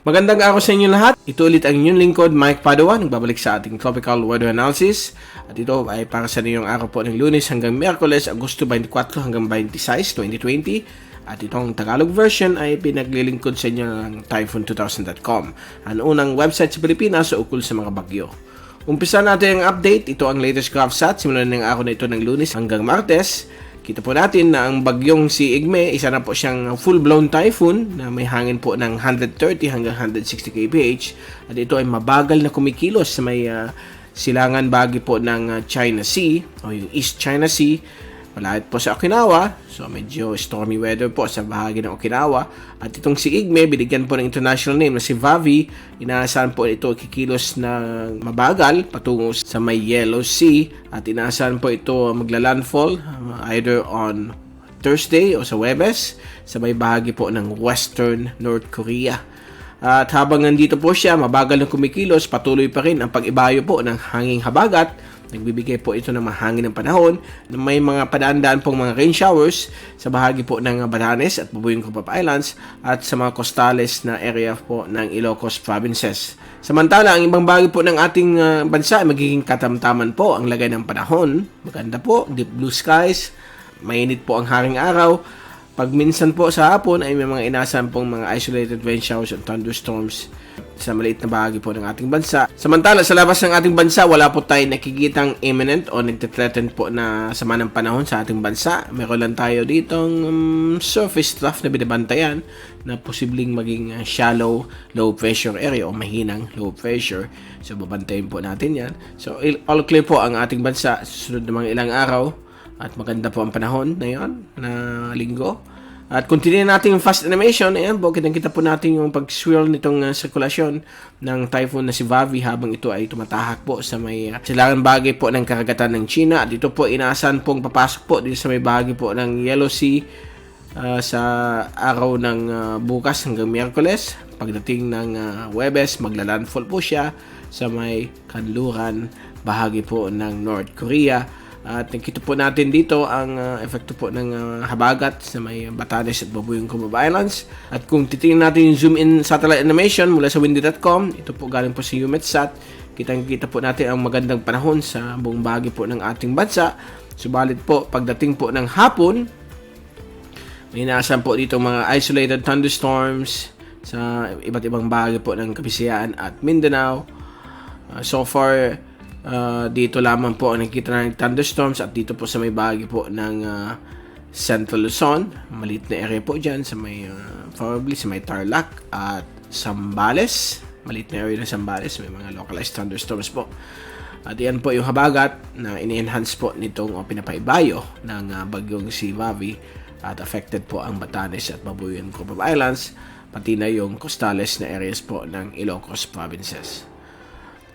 Magandang araw sa inyo lahat. Ito ulit ang inyong lingkod, Mike Padua, nagbabalik sa ating tropical weather analysis. At ito ay para sa inyong araw po ng Lunes hanggang Miyerkules, Agosto 24 hanggang 26, 2020. At itong Tagalog version ay pinaglilingkod sa inyo ng typhoon2000.com, ang unang website sa Pilipinas sa ukol sa mga bagyo. Umpisa natin ang update. Ito ang latest GovSat simula ng araw na ito ng Lunes hanggang Martes. Kita po natin na ang bagyong si Igme, isa na po siyang full-blown typhoon na may hangin po ng 130 hanggang 160 kph. At ito ay mabagal na kumikilos sa may silangan bahagi po ng China Sea o yung East China Sea. Malapit po sa Okinawa, so medyo stormy weather po sa bahagi ng Okinawa. At itong si Igme, binigyan po ng international name na si Vavi. Inaasahan po ito kikilos na mabagal patungo sa may Yellow Sea. At inaasahan po ito magla-landfall either on Thursday o sa Huwebes sa may bahagi po ng Western North Korea. At habang nandito po siya, mabagal na kumikilos, patuloy pa rin ang pag-ibayo po ng hanging habagat. Nagbibigay po ito ng mahangin ng panahon na may mga padaan-daan pong mga rain showers sa bahagi po ng Batanes at Bubuyong Cubao Islands at sa mga coastales na area po ng Ilocos provinces. Samantala, ang ibang bahagi po ng ating bansa ay magiging katamtaman po ang lagay ng panahon. Maganda po, deep blue skies, mainit po ang haring araw. Pag minsan po sa hapon ay may mga inasahan pong mga isolated rain showers and thunderstorms sa maliit na bahagi po ng ating bansa. Samantala, sa labas ng ating bansa, wala po tayong nakikitang imminent o nagtitreten po na sama ng panahon sa ating bansa. Meron lang tayo ditong surface trough na binabantayan na posibleng maging shallow low pressure area o mahinang low pressure. So, babantayin po natin yan. So, all clear po ang ating bansa susunod ng mga ilang araw at maganda po ang panahon na yon na linggo. At continue natin yung fast animation. Ayan po, kitang-kita po natin yung pag-swirl nitong sirkulasyon ng typhoon na si Vavi habang ito ay tumatahak po sa may silangan bagay po ng karagatan ng China. At ito po, inaasahan pong papasok po dito sa may bahagi po ng Yellow Sea sa araw ng bukas hanggang Miyerkules. Pagdating ng Huwebes, magla-landfall po siya sa may kanluran bahagi po ng North Korea. At nakita po natin dito ang epekto po ng habagat sa may Batanes at Bubuyong Cubao Islands. At kung titingnan natin yung zoom in satellite animation mula sa windy.com, ito po galing po sa UMETSAT, kitang-kita po natin ang magandang panahon sa buong bahagi po ng ating bansa. Subalit po, pagdating po ng hapon, may inaasahan po dito mga isolated thunderstorms sa iba't ibang bahagi po ng Kabisayaan at Mindanao. So far, dito lamang po ang nakikita ng thunderstorms at dito po sa may bahagi po ng Central Luzon, maliit na area po dyan sa may probably sa may Tarlac at Zambales, maliit na area ng Zambales, may mga localized thunderstorms po. At yan po yung habagat na ini-enhance po nitong o pinapaibayo ng bagyong si Vavi at affected po ang Batanes at Bubuyong Cubao Islands pati na yung coastales na areas po ng Ilocos provinces.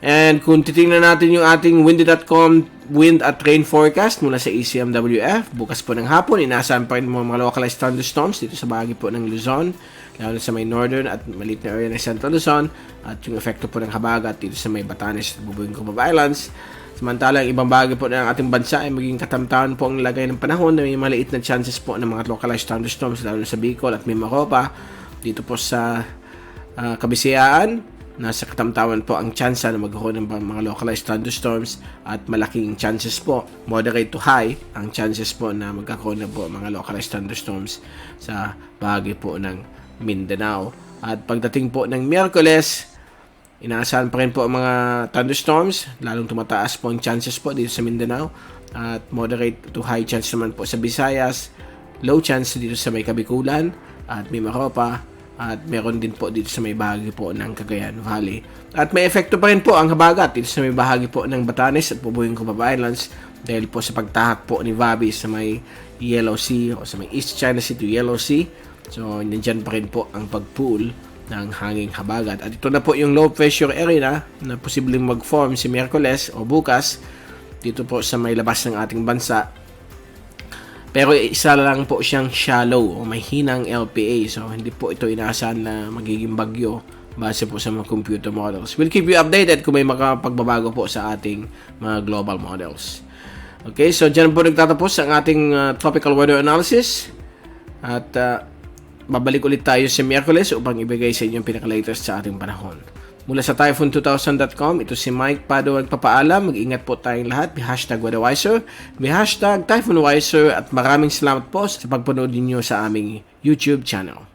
And kung titingnan natin yung ating windy.com wind at rain forecast mula sa ECMWF, bukas po ng hapon, inaasahan pa rin mga localized thunderstorms dito sa bahagi po ng Luzon, lalo sa may northern at maliit na area ng Central Luzon, at yung epekto po ng habagat dito sa may Batanes at Bubuyong Cubao Islands. Samantala, ang ibang bahagi po ng ating bansa ay maging katamtaman po ang lagay ng panahon na may maliit na chances po ng mga localized thunderstorms lalo sa Bicol at Mimaropa. Dito po sa Kabisayaan, nasa katamtaman po ang tsansa na magkaroon ng mga localized thunderstorms at malaking chances po, moderate to high, ang chances po na magkakaroon na po mga localized thunderstorms sa bahagi po ng Mindanao. At pagdating po ng Miyerkules, inaasahan pa rin po ang mga thunderstorms, lalong tumataas po ang chances po dito sa Mindanao at moderate to high chance naman po sa Visayas, low chance dito sa may Kabikulan at Mimaropa. At meron din po dito sa may bahagi po ng Cagayan Valley. At may epekto pa rin po ang habagat dito sa may bahagi po ng Batanes at Bubuyong Cubao Islands dahil po sa pagtahak po ni Vavi sa may Yellow Sea o sa may East China Sea to Yellow Sea. So, nandyan pa rin po ang pagpool ng hanging habagat. At ito na po yung low pressure area na posibleng mag-form si Miyerkules o bukas dito po sa may labas ng ating bansa. Pero isa lang po siyang shallow o may hinang LPA. So, hindi po ito inaasahan na magiging bagyo base po sa mga computer models. We'll keep you updated kung may makapagbabago po sa ating mga global models. Okay, so dyan po nagtatapos ang ating tropical weather analysis. At babalik ulit tayo sa Miyerkules upang ibigay sa inyong pinaka-latest sa ating panahon. Mula sa Typhoon2000.com, ito si Mike Paduan papaalam. Mag-ingat po tayong lahat. May hashtag WeatherWiser, may hashtag TyphoonWiser at maraming salamat po sa pagpanood ninyo sa aming YouTube channel.